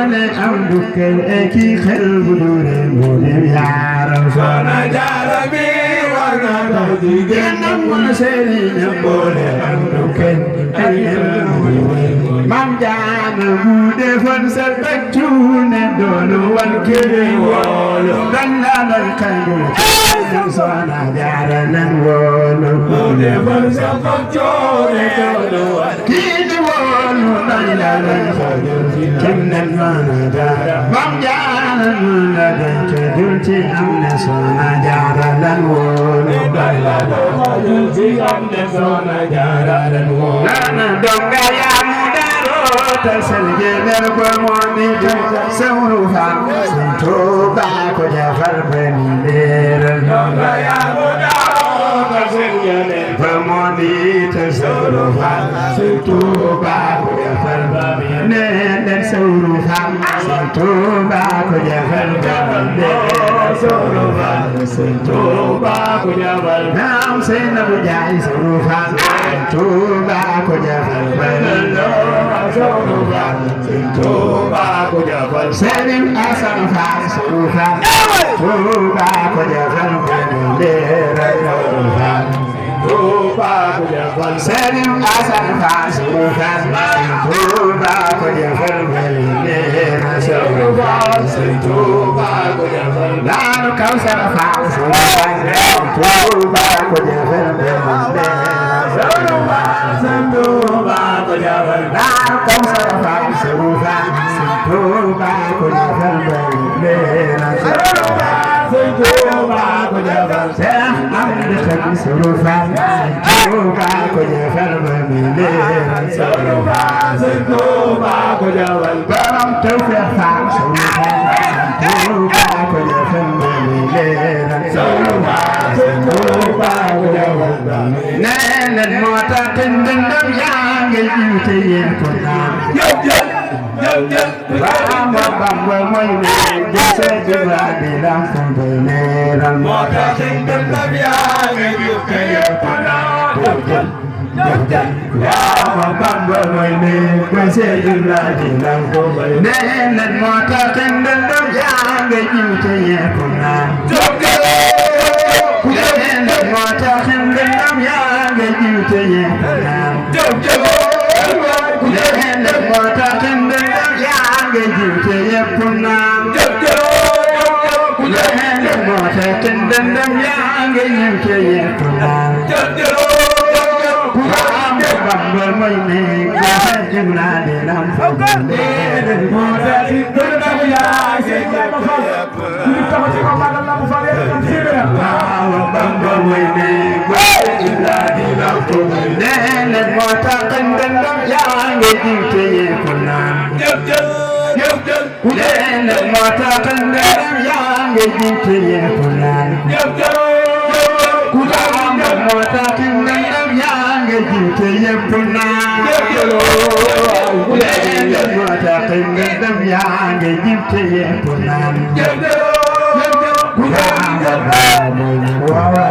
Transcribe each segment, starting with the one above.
boole am dukkal eki xel bu dure mu dem yaaram Soxna Jaara bi war na taw jigéen ñam mën sëriñam boole am dukkal eki xel bu dure Mam Jaara bu defoon sa taccu ne doonu wan kiri woolu dan la dal xayul Soxna Jaara nan woolu bu defoon sa taccu ne doonu wan kiri woolu dan la dal xayul kim nan Soxna Jaara Mam Jaara la dal xayul ci am na Soxna Jaara nan woolu dan la dal xayul ci am na Soxna Jaara nan woolu nana donga yaa mu Selge ner ko moni sewru fam to ba ko jafal bani leral donga ya mo daro selge ner ko moni sewru fam to ba ko jafal bani leral sewru fam to ba ko jafal bani leral sewru fam to ba ko jafal nam seyna bu jaay sewru fam to ba ko jafal bani Tuba ko jafal Serim Asan Faal Surufa Tuba ko jafal Bendera Surufa Tuba ko jafal Serim Asan Faal Surufa Tuba ko jafal Bendera Surufa Tuba ko jafal Lalu Kausar Faal Surufa Tuba ko jafal Bendera Surufa Tuba ko jafal Lalu Kausar Faal Surufa Tuba ko jafal Bendera Surufa Tuba ko jafal Seex Amadu Xadi Surufa Tuba ko jafal Bendera Surufa Tuba ko jafal Borom Tawfeex Faal Surufa Tuba ko jafal Bendera Surufa Tuba ko jafal nee leen moo tax ndëndëm yaa ngi jiite yéen ko naan Bamba Bamba mooy ne jëse jëba di lam ko bay leeral moo tax ndëndëm yaa ngi jiite yéen ko naan Bamba Bamba mooy ne jëse jëba di lam ko bay nee leen moo tax ndëndëm yaa ngi jiite yéen ko naan moo tax ndëndëm yaa ngi jiite yéen ko naan moo tax ndëndëm yaa ngi jiite yépp naan moo tax ndëndëm yaa ngi jiite yépp naan Bamba mooy ne jafe jumla di lam fa moo tax ndëndëm yaa ngi jiite yépp Bamba mooy ne jafe jumla di lam fa moo tax ndëndëm yaa ngi jiite yépp naan moo tax ndëndëm yaa ngi jiite yépp naan moo tax ndëndëm yaa ngi jiite yépp naan moo tax ndëndëm yaa ngi jiite yépp naan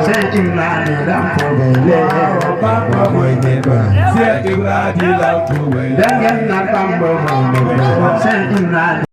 Seex Ibra di lam ko bay leeral Bamba mooy ne ba Seex Ibra di lam ko bay leeral Bamba mooy ne ba Seex Ibra